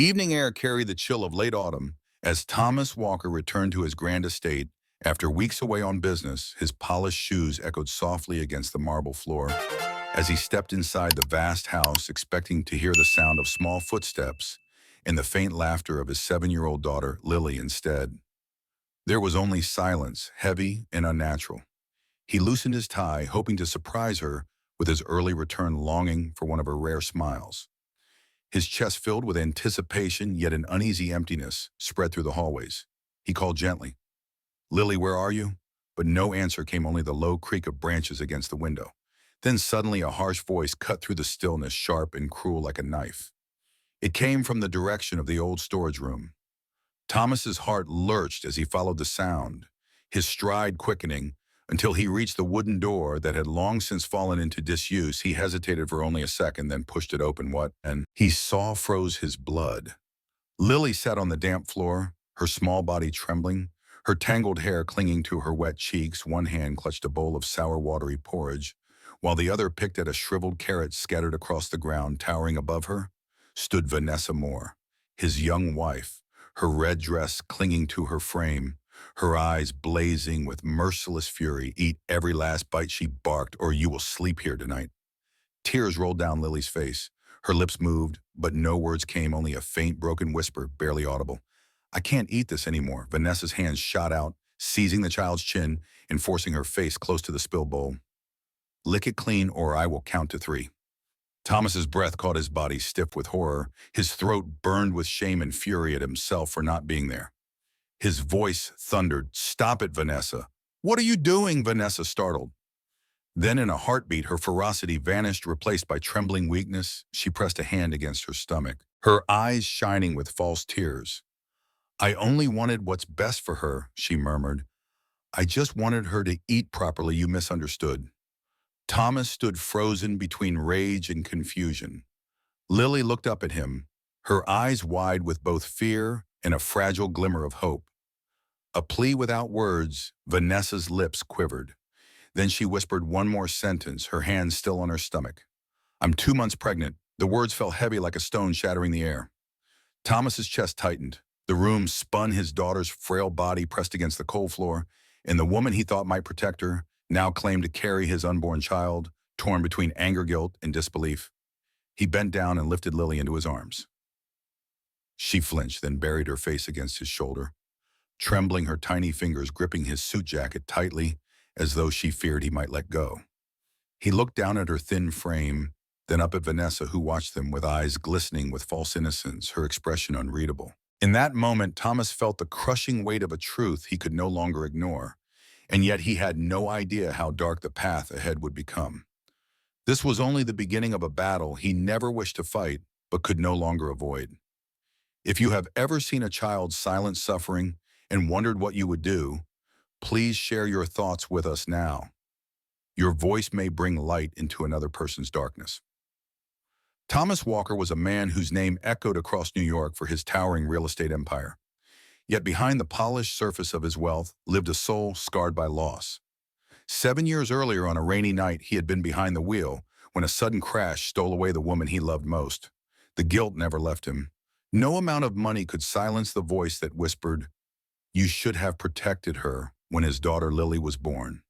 The evening air carried the chill of late autumn as Thomas Walker returned to his grand estate. After weeks away on business, his polished shoes echoed softly against the marble floor. As he stepped inside the vast house, expecting to hear the sound of small footsteps and the faint laughter of his 7-year-old daughter, Lily, instead, there was only silence, heavy and unnatural. He loosened his tie, hoping to surprise her with his early return, longing for one of her rare smiles. His chest filled with anticipation, yet an uneasy emptiness spread through the hallways. He called gently, "Lily, where are you?" But no answer came, only the low creak of branches against the window. Then suddenly a harsh voice cut through the stillness, sharp and cruel like a knife. It came from the direction of the old storage room. Thomas's heart lurched as he followed the sound, his stride quickening until he reached the wooden door that had long since fallen into disuse. He hesitated for only a second, then pushed it open. What and he saw froze his blood. Lily sat on the damp floor, her small body trembling, her tangled hair clinging to her wet cheeks. One hand clutched a bowl of sour, watery porridge, while the other picked at a shriveled carrot scattered across the ground. Towering above her stood Vanessa Moore, his young wife, her red dress clinging to her frame, her eyes blazing with merciless fury. "Eat every last bite," she barked, "or you will sleep here tonight." Tears rolled down Lily's face. Her lips moved, but no words came, only a faint, broken whisper, barely audible. "I can't eat this anymore." Vanessa's hands shot out, seizing the child's chin and forcing her face close to the spilled bowl. "Lick it clean or I will count to 3. Thomas's breath caught his body, stiff with horror. His throat burned with shame and fury at himself for not being there. His voice thundered, "Stop it, Vanessa." "What are you doing?" Vanessa startled. Then in a heartbeat, her ferocity vanished, replaced by trembling weakness. She pressed a hand against her stomach, her eyes shining with false tears. "I only wanted what's best for her," she murmured. "I just wanted her to eat properly. You misunderstood." Thomas stood frozen between rage and confusion. Lily looked up at him, her eyes wide with both fear and a fragile glimmer of hope. A plea without words. Vanessa's lips quivered. Then she whispered one more sentence, her hand still on her stomach. "I'm 2 months pregnant." The words fell heavy like a stone shattering the air. Thomas's chest tightened. The room spun, his daughter's frail body pressed against the cold floor, and the woman he thought might protect her now claimed to carry his unborn child, torn between anger, guilt, and disbelief. He bent down and lifted Lily into his arms. She flinched, then buried her face against his shoulder, trembling, her tiny fingers gripping his suit jacket tightly, as though she feared he might let go. He looked down at her thin frame, then up at Vanessa, who watched them with eyes glistening with false innocence, her expression unreadable. In that moment, Thomas felt the crushing weight of a truth he could no longer ignore, and yet he had no idea how dark the path ahead would become. This was only the beginning of a battle he never wished to fight, but could no longer avoid. If you have ever seen a child's silent suffering and wondered what you would do, please share your thoughts with us now. Your voice may bring light into another person's darkness. Thomas Walker was a man whose name echoed across New York for his towering real estate empire. Yet behind the polished surface of his wealth lived a soul scarred by loss. 7 years earlier, on a rainy night, he had been behind the wheel when a sudden crash stole away the woman he loved most. The guilt never left him. No amount of money could silence the voice that whispered, "You should have protected her," when his daughter Lily was born.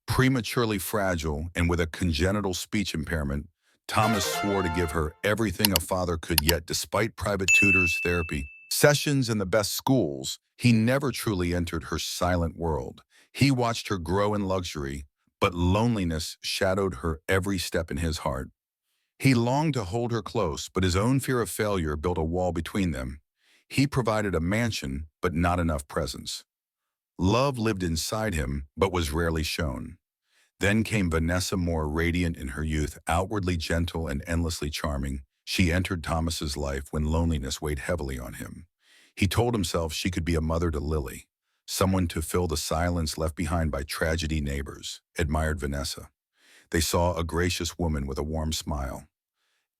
Prematurely fragile and with a congenital speech impairment, Thomas swore to give her everything a father could, yet despite private tutors, therapy sessions, and the best schools, he never truly entered her silent world. He watched her grow in luxury, but loneliness shadowed her every step in his heart. He longed to hold her close, but his own fear of failure built a wall between them. He provided a mansion, but not enough presence. Love lived inside him, but was rarely shown. Then came Vanessa Moore, radiant in her youth, outwardly gentle and endlessly charming. She entered Thomas's life when loneliness weighed heavily on him. He told himself she could be a mother to Lily, someone to fill the silence left behind by tragedy. Neighbors admired Vanessa. They saw a gracious woman with a warm smile.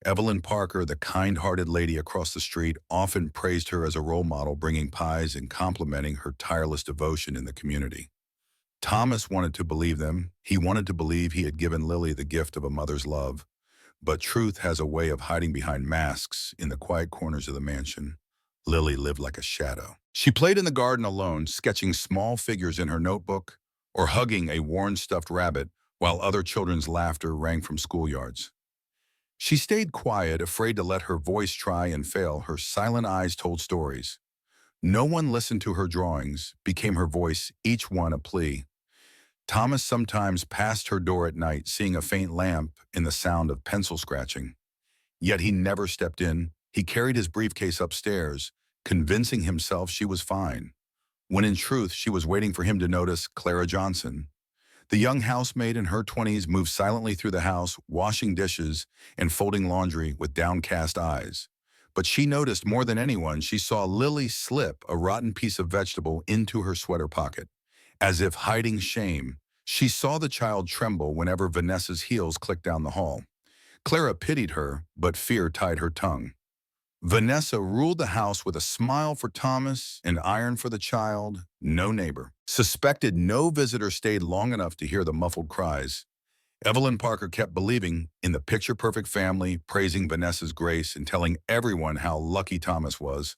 Evelyn Parker, the kind-hearted lady across the street, often praised her as a role model, bringing pies and complimenting her tireless devotion in the community. Thomas wanted to believe them. He wanted to believe he had given Lily the gift of a mother's love. But truth has a way of hiding behind masks in the quiet corners of the mansion. Lily lived like a shadow. She played in the garden alone, sketching small figures in her notebook or hugging a worn stuffed rabbit while other children's laughter rang from schoolyards. She stayed quiet, afraid to let her voice try and fail. Her silent eyes told stories. No one listened to her drawings, became her voice, each one a plea. Thomas sometimes passed her door at night, seeing a faint lamp in the sound of pencil scratching. Yet he never stepped in. He carried his briefcase upstairs, convincing himself she was fine, when in truth she was waiting for him to notice Clara Johnson. The young housemaid in her 20s moved silently through the house, washing dishes and folding laundry with downcast eyes. But she noticed more than anyone. She saw Lily slip a rotten piece of vegetable into her sweater pocket. As if hiding shame, she saw the child tremble whenever Vanessa's heels clicked down the hall. Clara pitied her, but fear tied her tongue. Vanessa ruled the house with a smile for Thomas, an iron for the child, no neighbor. Suspected no visitor stayed long enough to hear the muffled cries. Evelyn Parker kept believing in the picture-perfect family, praising Vanessa's grace and telling everyone how lucky Thomas was.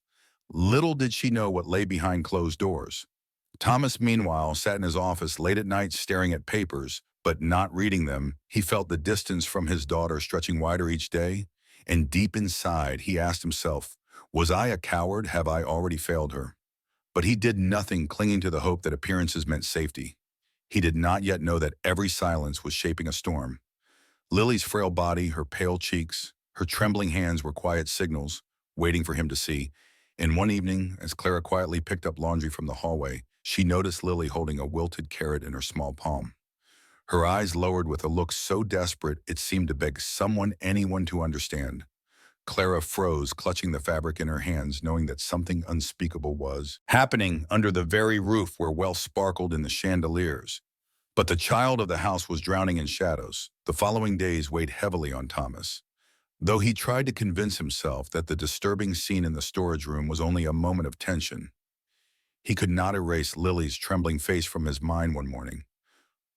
Little did she know what lay behind closed doors. Thomas, meanwhile, sat in his office late at night staring at papers, but not reading them. He felt the distance from his daughter stretching wider each day, and deep inside he asked himself, was I a coward? Have I already failed her? But he did nothing, clinging to the hope that appearances meant safety. He did not yet know that every silence was shaping a storm. Lily's frail body, her pale cheeks, her trembling hands were quiet signals, waiting for him to see. And one evening, as Clara quietly picked up laundry from the hallway, she noticed Lily holding a wilted carrot in her small palm. Her eyes lowered with a look so desperate it seemed to beg anyone to understand. Clara froze, clutching the fabric in her hands, knowing that something unspeakable was happening under the very roof where wealth sparkled in the chandeliers. But the child of the house was drowning in shadows. The following days weighed heavily on Thomas. Though he tried to convince himself that the disturbing scene in the storage room was only a moment of tension, he could not erase Lily's trembling face from his mind one morning.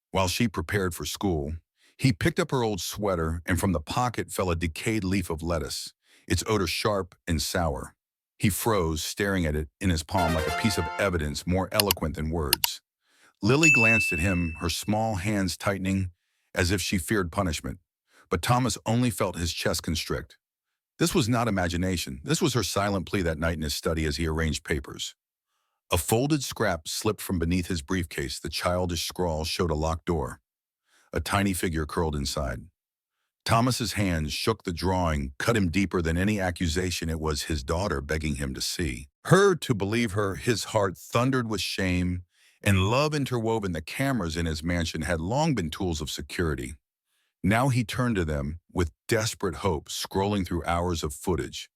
While she prepared for school, he picked up her old sweater, and from the pocket fell a decayed leaf of lettuce, its odor sharp and sour. He froze, staring at it in his palm like a piece of evidence more eloquent than words. Lily glanced at him, her small hands tightening, as if she feared punishment. But Thomas only felt his chest constrict. This was not imagination. This was her silent plea that night in his study as he arranged papers. A folded scrap slipped from beneath his briefcase. The childish scrawl showed a locked door. A tiny figure curled inside. Thomas's hands shook the drawing, cut him deeper than any accusation. It was his daughter begging him to see. Her to believe her, his heart thundered with shame, and love interwoven. The cameras in his mansion had long been tools of security. Now he turned to them with desperate hope, scrolling through hours of footage,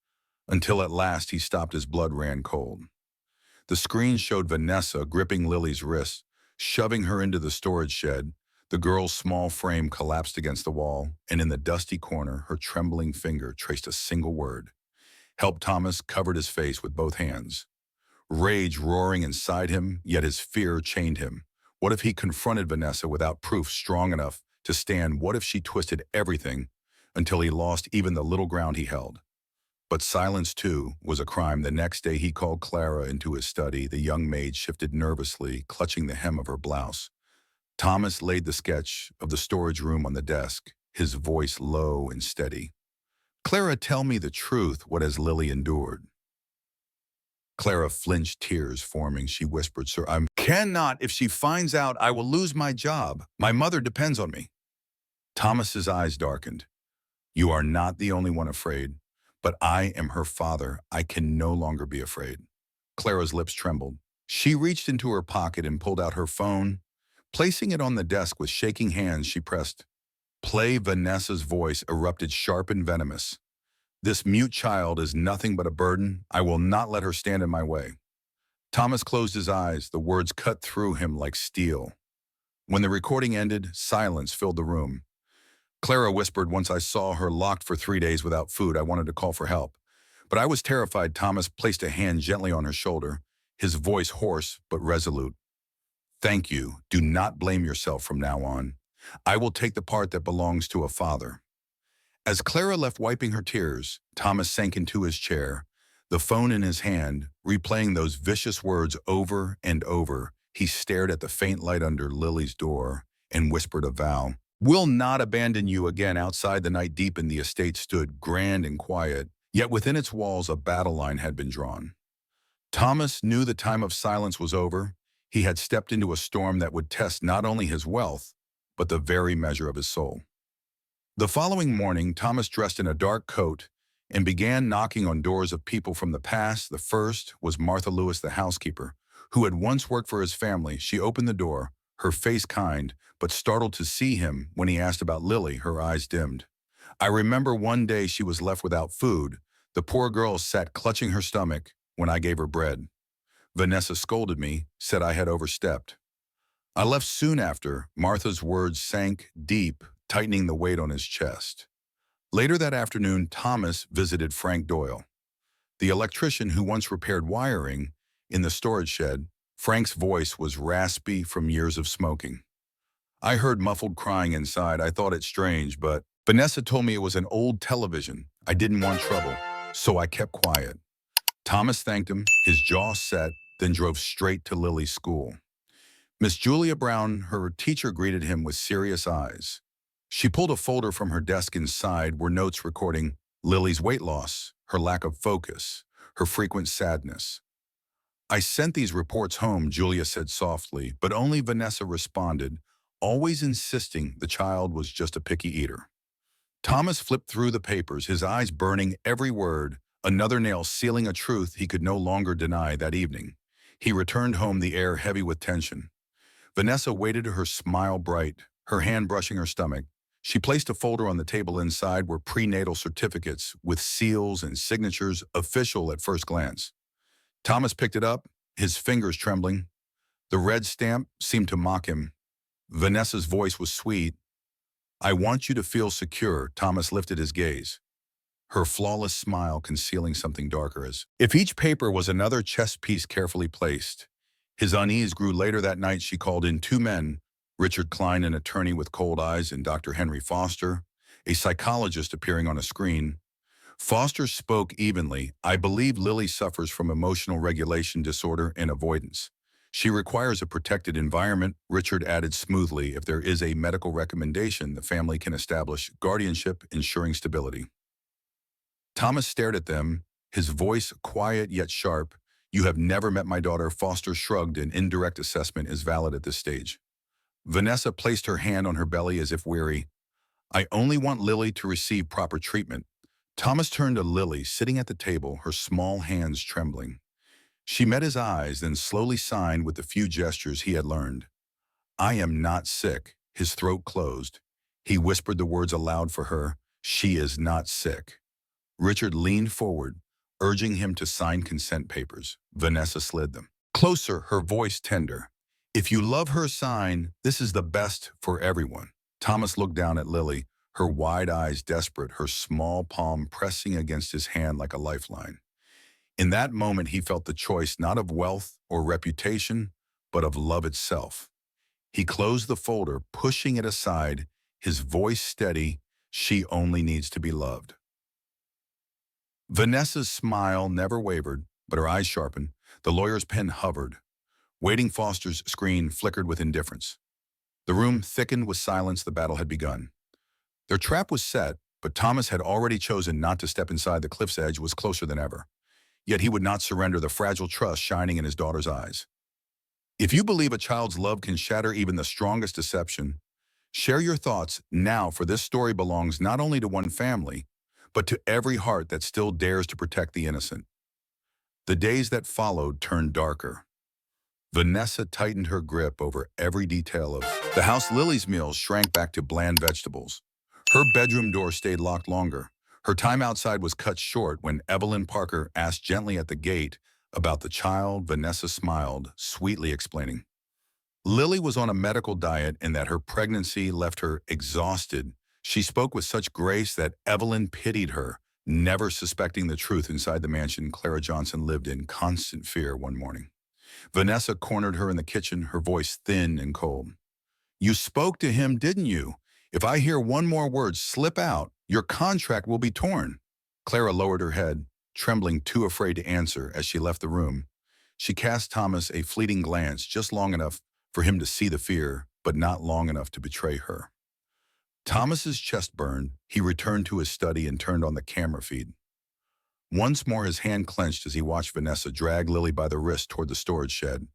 until at last he stopped. His blood ran cold. The screen showed Vanessa gripping Lily's wrist, shoving her into the storage shed. The girl's small frame collapsed against the wall, and in the dusty corner, her trembling finger traced a single word. Help. Thomas covered his face with both hands. Rage roaring inside him, yet his fear chained him. What if he confronted Vanessa without proof strong enough to stand? What if she twisted everything until he lost even the little ground he held? But silence, too, was a crime. The next day he called Clara into his study. The young maid shifted nervously, clutching the hem of her blouse. Thomas laid the sketch of the storage room on the desk, his voice low and steady. Clara, tell me the truth. What has Lily endured? Clara flinched, tears forming. She whispered, Sir, I cannot. If she finds out, I will lose my job. My mother depends on me. Thomas's eyes darkened. You are not the only one afraid. But I am her father. I can no longer be afraid. Clara's lips trembled. She reached into her pocket and pulled out her phone. Placing it on the desk with shaking hands, she pressed play. Vanessa's voice erupted sharp and venomous. This mute child is nothing but a burden. I will not let her stand in my way. Thomas closed his eyes. The words cut through him like steel. When the recording ended, silence filled the room. Clara whispered, once I saw her locked for 3 days without food, I wanted to call for help. But I was terrified. Thomas placed a hand gently on her shoulder, his voice hoarse but resolute. Thank you. Do not blame yourself from now on. I will take the part that belongs to a father. As Clara left wiping her tears, Thomas sank into his chair, the phone in his hand, replaying those vicious words over and over. He stared at the faint light under Lily's door and whispered a vow. "Will not abandon you again." Outside, the night deepened. The estate stood grand and quiet, yet within its walls a battle line had been drawn. Thomas knew the time of silence was over. He had stepped into a storm that would test not only his wealth, but the very measure of his soul. The following morning, Thomas dressed in a dark coat and began knocking on doors of people from the past. The first was Martha Lewis, the housekeeper, who had once worked for his family. She opened the door, her face kind, but startled to see him. When he asked about Lily, her eyes dimmed. "I remember one day she was left without food. The poor girl sat clutching her stomach when I gave her bread. Vanessa scolded me, said I had overstepped. I left soon after." Martha's words sank deep, tightening the weight on his chest. Later that afternoon, Thomas visited Frank Doyle, the electrician who once repaired wiring in the storage shed. Frank's voice was raspy from years of smoking. "I heard muffled crying inside. I thought it strange, but Vanessa told me it was an old television. I didn't want trouble, so I kept quiet." Thomas thanked him, his jaw set, then drove straight to Lily's school. Miss Julia Brown, her teacher, greeted him with serious eyes. She pulled a folder from her desk. Inside were notes recording Lily's weight loss, her lack of focus, her frequent sadness. "I sent these reports home," Julia said softly, but only Vanessa responded, always insisting the child was just a picky eater. Thomas flipped through the papers, his eyes burning every word, another nail sealing a truth he could no longer deny. That evening, he returned home, the air heavy with tension. Vanessa waited, her smile bright, her hand brushing her stomach. She placed a folder on the table. Inside were prenatal certificates with seals and signatures, official at first glance. Thomas picked it up, his fingers trembling. The red stamp seemed to mock him. Vanessa's voice was sweet. "I want you to feel secure." Thomas lifted his gaze, her flawless smile concealing something darker, as if each paper was another chess piece carefully placed. His unease grew. Later that night, she called in two men, Richard Klein, an attorney with cold eyes, and Dr. Henry Foster, a psychologist appearing on a screen. Foster spoke evenly. "I believe Lily suffers from emotional regulation disorder and avoidance. She requires a protected environment." Richard added smoothly, "If there is a medical recommendation, the family can establish guardianship, ensuring stability." Thomas stared at them, his voice quiet yet sharp. "You have never met my daughter." Foster shrugged. "An indirect assessment is valid at this stage." Vanessa placed her hand on her belly as if weary. "I only want Lily to receive proper treatment." Thomas turned to Lily, sitting at the table, her small hands trembling. She met his eyes, then slowly signed with the few gestures he had learned. "I am not sick." His throat closed. He whispered the words aloud for her. "She is not sick." Richard leaned forward, urging him to sign consent papers. Vanessa slid them closer, her voice tender. "If you love her, sign. This is the best for everyone." Thomas looked down at Lily, her wide eyes desperate, her small palm pressing against his hand like a lifeline. In that moment, he felt the choice not of wealth or reputation, but of love itself. He closed the folder, pushing it aside, his voice steady. "She only needs to be loved." Vanessa's smile never wavered, but her eyes sharpened. The lawyer's pen hovered. Waiting Foster's screen flickered with indifference. The room thickened with silence. The battle had begun. Their trap was set, but Thomas had already chosen not to step inside. The cliff's edge was closer than ever. Yet he would not surrender, the fragile trust shining in his daughter's eyes. If you believe a child's love can shatter even the strongest deception, share your thoughts now, for this story belongs not only to one family, but to every heart that still dares to protect the innocent. The days that followed turned darker. Vanessa tightened her grip over every detail of the house. Lily's meals shrank back to bland vegetables. Her bedroom door stayed locked longer. Her time outside was cut short when Evelyn Parker asked gently at the gate about the child. Vanessa smiled, sweetly explaining Lily was on a medical diet and that her pregnancy left her exhausted. She spoke with such grace that Evelyn pitied her, never suspecting the truth. Inside the mansion Clara Johnson lived in constant fear one morning. Vanessa cornered her in the kitchen, her voice thin and cold. "You spoke to him, didn't you? If I hear one more word slip out, your contract will be torn. Clara lowered her head, trembling too afraid to answer as she left the room. She cast Thomas a fleeting glance just long enough for him to see the fear, but not long enough to betray her. Thomas's chest burned. He returned to his study and turned on the camera feed. Once more his hand clenched as he watched Vanessa drag Lily by the wrist toward the storage shed.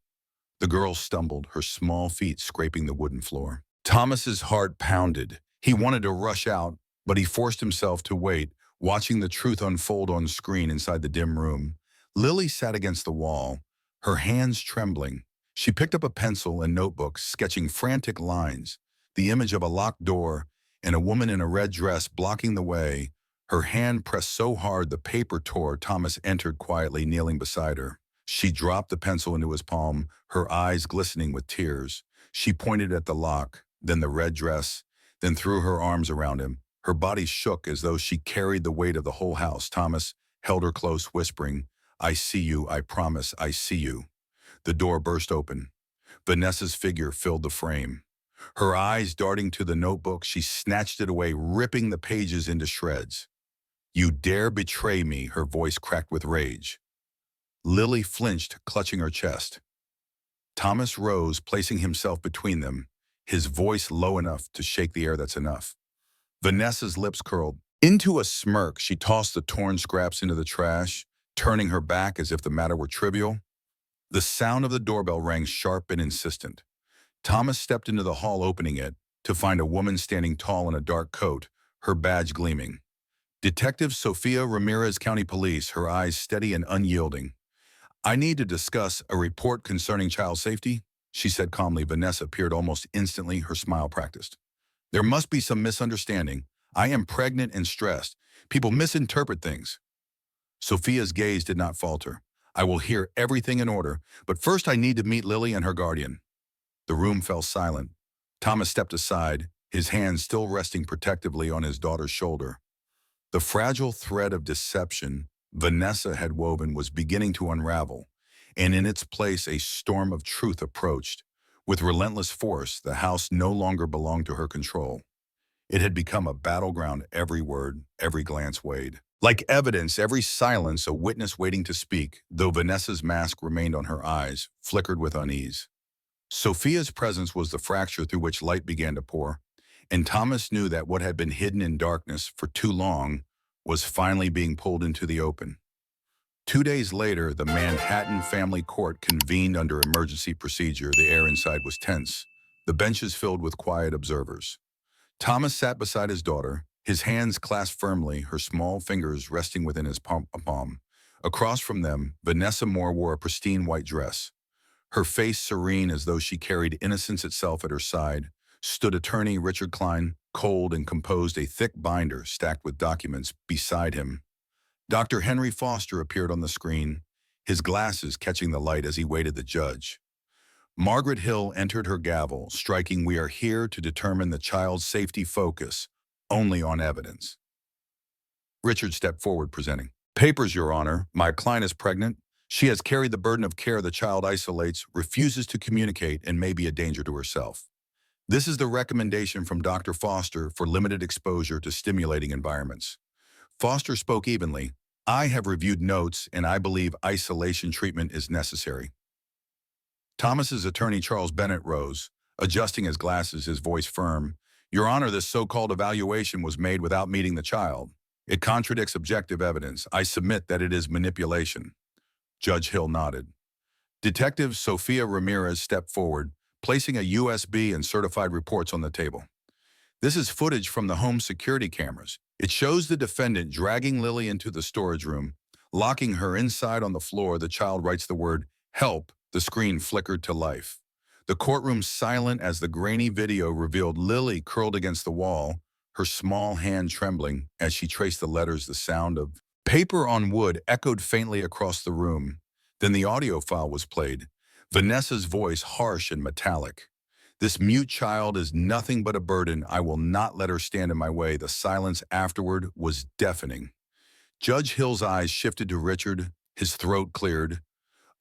The girl stumbled, her small feet scraping the wooden floor. Thomas's heart pounded. He wanted to rush out, but he forced himself to wait, watching the truth unfold on screen inside the dim room. Lily sat against the wall, her hands trembling. She picked up a pencil and notebook, sketching frantic lines, the image of a locked door and a woman in a red dress blocking the way. Her hand pressed so hard the paper tore. Thomas entered quietly, kneeling beside her. She dropped the pencil into his palm, her eyes glistening with tears. She pointed at the lock, then the red dress, then threw her arms around him. Her body shook as though she carried the weight of the whole house. Thomas held her close, whispering, "I see you, I promise, I see you." The door burst open. Vanessa's figure filled the frame. Her eyes darting to the notebook, she snatched it away, ripping the pages into shreds. "You dare betray me," her voice cracked with rage. Lily flinched, clutching her chest. Thomas rose, placing himself between them, his voice low enough to shake the air. "That's enough." Vanessa's lips curled. Into a smirk, she tossed the torn scraps into the trash, turning her back as if the matter were trivial. The sound of the doorbell rang sharp and insistent. Thomas stepped into the hall, opening it, to find a woman standing tall in a dark coat, her badge gleaming. Detective Sophia Ramirez, County Police, her eyes steady and unyielding. "I need to discuss a report concerning child safety," she said calmly. Vanessa appeared almost instantly, her smile practiced. "There must be some misunderstanding. I am pregnant and stressed. People misinterpret things." Sophia's gaze did not falter. "I will hear everything in order, but first I need to meet Lily and her guardian." The room fell silent. Thomas stepped aside, his hand still resting protectively on his daughter's shoulder. The fragile thread of deception Vanessa had woven was beginning to unravel, and in its place a storm of truth approached. With relentless force, the house no longer belonged to her control. It had become a battleground. Every word, every glance weighed. Like evidence, every silence a witness waiting to speak, though Vanessa's mask remained on her eyes, flickered with unease. Sophia's presence was the fracture through which light began to pour, and Thomas knew that what had been hidden in darkness for too long was finally being pulled into the open. 2 days later, the Manhattan family court convened under emergency procedure. The air inside was tense, the benches filled with quiet observers. Thomas sat beside his daughter, his hands clasped firmly, her small fingers resting within his palm. Across from them, Vanessa Moore wore a pristine white dress. Her face serene as though she carried innocence itself. At her side stood attorney Richard Klein, cold and composed, a thick binder stacked with documents beside him. Dr. Henry Foster appeared on the screen, his glasses catching the light as he waited the judge. Margaret Hill entered her gavel, striking, "We are here to determine the child's safety, focus only on evidence." Richard stepped forward, presenting, "Papers, Your Honor. My client is pregnant. She has carried the burden of care. The child isolates, refuses to communicate, and may be a danger to herself. This is the recommendation from Dr. Foster for limited exposure to stimulating environments." Foster spoke evenly. "I have reviewed notes, and I believe isolation treatment is necessary." Thomas's attorney, Charles Bennett, rose, adjusting his glasses, his voice firm. "Your Honor, this so-called evaluation was made without meeting the child. It contradicts objective evidence. I submit that it is manipulation." Judge Hill nodded. Detective Sophia Ramirez stepped forward, placing a USB and certified reports on the table. "This is footage from the home security cameras. It shows the defendant dragging Lily into the storage room, locking her inside on the floor. The child writes the word, 'Help.' The screen flickered to life. The courtroom silent as the grainy video revealed Lily curled against the wall, her small hand trembling as she traced the letters. The sound of paper on wood echoed faintly across the room. Then the audio file was played, Vanessa's voice harsh and metallic. "This mute child is nothing but a burden. I will not let her stand in my way." The silence afterward was deafening. Judge Hill's eyes shifted to Richard, his throat cleared.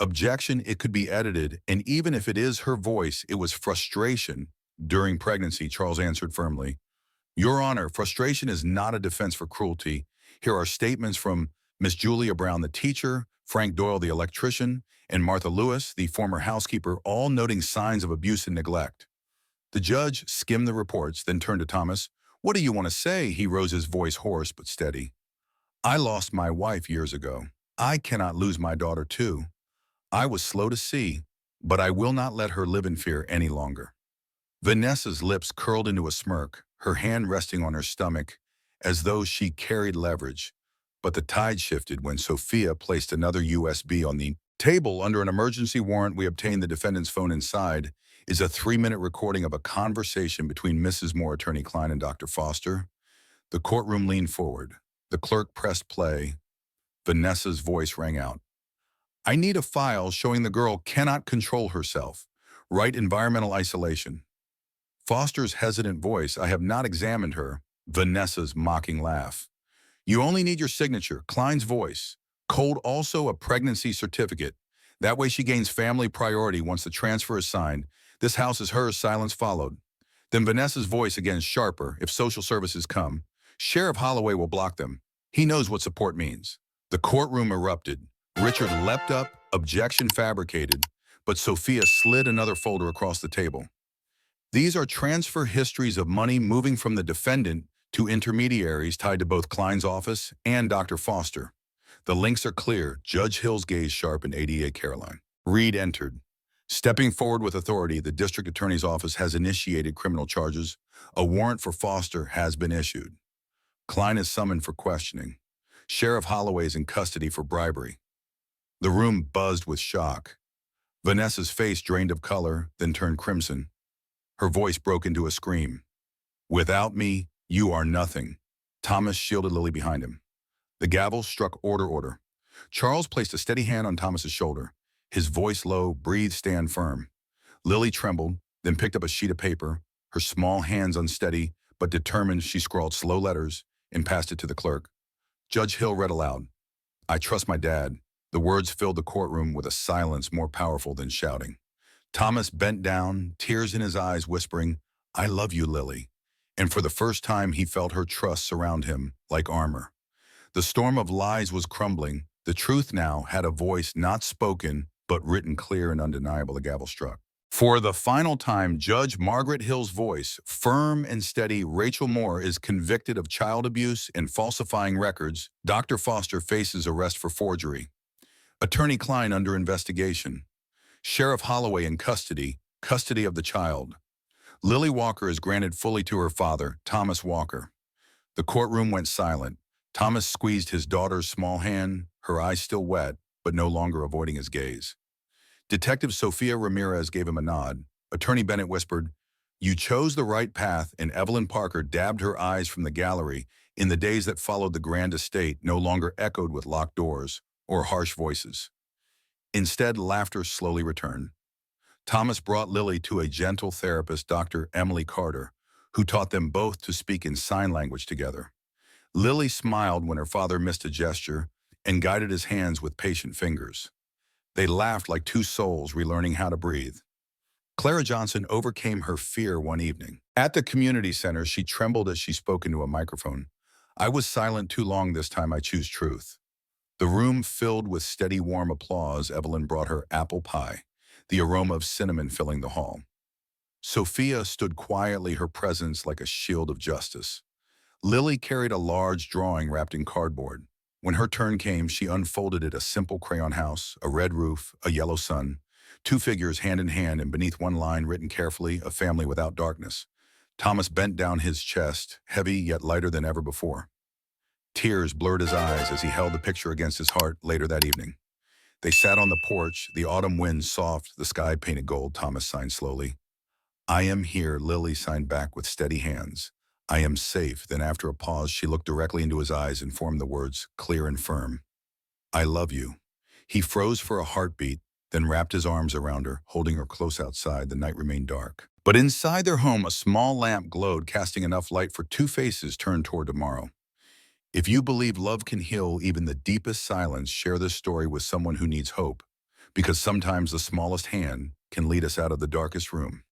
"Objection, it could be edited, and even if it is her voice, it was frustration during pregnancy," Charles answered firmly. Your Honor, frustration is not a defense for cruelty. Here are statements from Miss Julia Brown, the teacher, Frank Doyle, the electrician, and Martha Lewis, the former housekeeper, all noting signs of abuse and neglect. The judge skimmed the reports, then turned to Thomas. What do you want to say? He rose, his voice hoarse but steady. I lost my wife years ago. I cannot lose my daughter too. I was slow to see, but I will not let her live in fear any longer. Vanessa's lips curled into a smirk, her hand resting on her stomach, as though she carried leverage. But the tide shifted when Sophia placed another USB on the table. Under an emergency warrant we obtained the defendant's phone. Inside is a 3-minute recording of a conversation between Mrs. Moore, Attorney Klein, and Dr. Foster. The courtroom leaned forward. The clerk pressed play. Vanessa's voice rang out. I need a file showing the girl cannot control herself. Right, environmental isolation. Foster's hesitant voice, I have not examined her. Vanessa's mocking laugh. You only need your signature. Klein's voice. Cold, also a pregnancy certificate. That way she gains family priority once the transfer is signed. This house is hers. Silence followed. Then Vanessa's voice again, sharper. If social services come, Sheriff Holloway will block them. He knows what support means. The courtroom erupted. Richard leapt up, objection fabricated, but Sophia slid another folder across the table. These are transfer histories of money moving from the defendant to intermediaries tied to both Klein's office and Dr. Foster. The links are clear. Judge Hill's gaze sharp in 88 Caroline. Reed entered. Stepping forward with authority, the district attorney's office has initiated criminal charges. A warrant for Foster has been issued. Klein is summoned for questioning. Sheriff Holloway is in custody for bribery. The room buzzed with shock. Vanessa's face drained of color, then turned crimson. Her voice broke into a scream. Without me, you are nothing. Thomas shielded Lily behind him. The gavel struck order. Charles placed a steady hand on Thomas's shoulder. His voice low, breathe, stand firm. Lily trembled, then picked up a sheet of paper. Her small hands unsteady, but determined, she scrawled slow letters and passed it to the clerk. Judge Hill read aloud. I trust my dad. The words filled the courtroom with a silence more powerful than shouting. Thomas bent down, tears in his eyes, whispering, I love you, Lily. And for the first time, he felt her trust surround him like armor. The storm of lies was crumbling. The truth now had a voice not spoken, but written clear and undeniable. The gavel struck. For the final time, Judge Margaret Hill's voice, firm and steady, Rachel Moore is convicted of child abuse and falsifying records. Dr. Foster faces arrest for forgery. Attorney Klein under investigation. Sheriff Holloway in custody of the child. Lily Walker is granted fully to her father, Thomas Walker. The courtroom went silent. Thomas squeezed his daughter's small hand, her eyes still wet, but no longer avoiding his gaze. Detective Sophia Ramirez gave him a nod. Attorney Bennett whispered, You chose the right path, and Evelyn Parker dabbed her eyes from the gallery. In the days that followed, the grand estate no longer echoed with locked doors or harsh voices. Instead, laughter slowly returned. Thomas brought Lily to a gentle therapist, Dr. Emily Carter, who taught them both to speak in sign language together. Lily smiled when her father missed a gesture and guided his hands with patient fingers. They laughed like two souls relearning how to breathe. Clara Johnson overcame her fear one evening. At the community center, she trembled as she spoke into a microphone. I was silent too long this time. I choose truth. The room filled with steady, warm applause. Evelyn brought her apple pie, the aroma of cinnamon filling the hall. Sophia stood quietly, her presence like a shield of justice. Lily carried a large drawing wrapped in cardboard. When her turn came, she unfolded it, a simple crayon house, a red roof, a yellow sun, two figures hand in hand, and beneath one line written carefully, a family without darkness. Thomas bent down his chest, heavy yet lighter than ever before. Tears blurred his eyes as he held the picture against his heart. Later that evening, they sat on the porch, the autumn wind soft, the sky painted gold. Thomas signed slowly. I am here, Lily signed back with steady hands. I am safe. Then after a pause, she looked directly into his eyes and formed the words, clear and firm. I love you. He froze for a heartbeat, then wrapped his arms around her, holding her close outside. The night remained dark. But inside their home, a small lamp glowed, casting enough light for two faces turned toward tomorrow. If you believe love can heal even the deepest silence, share this story with someone who needs hope, because sometimes the smallest hand can lead us out of the darkest room.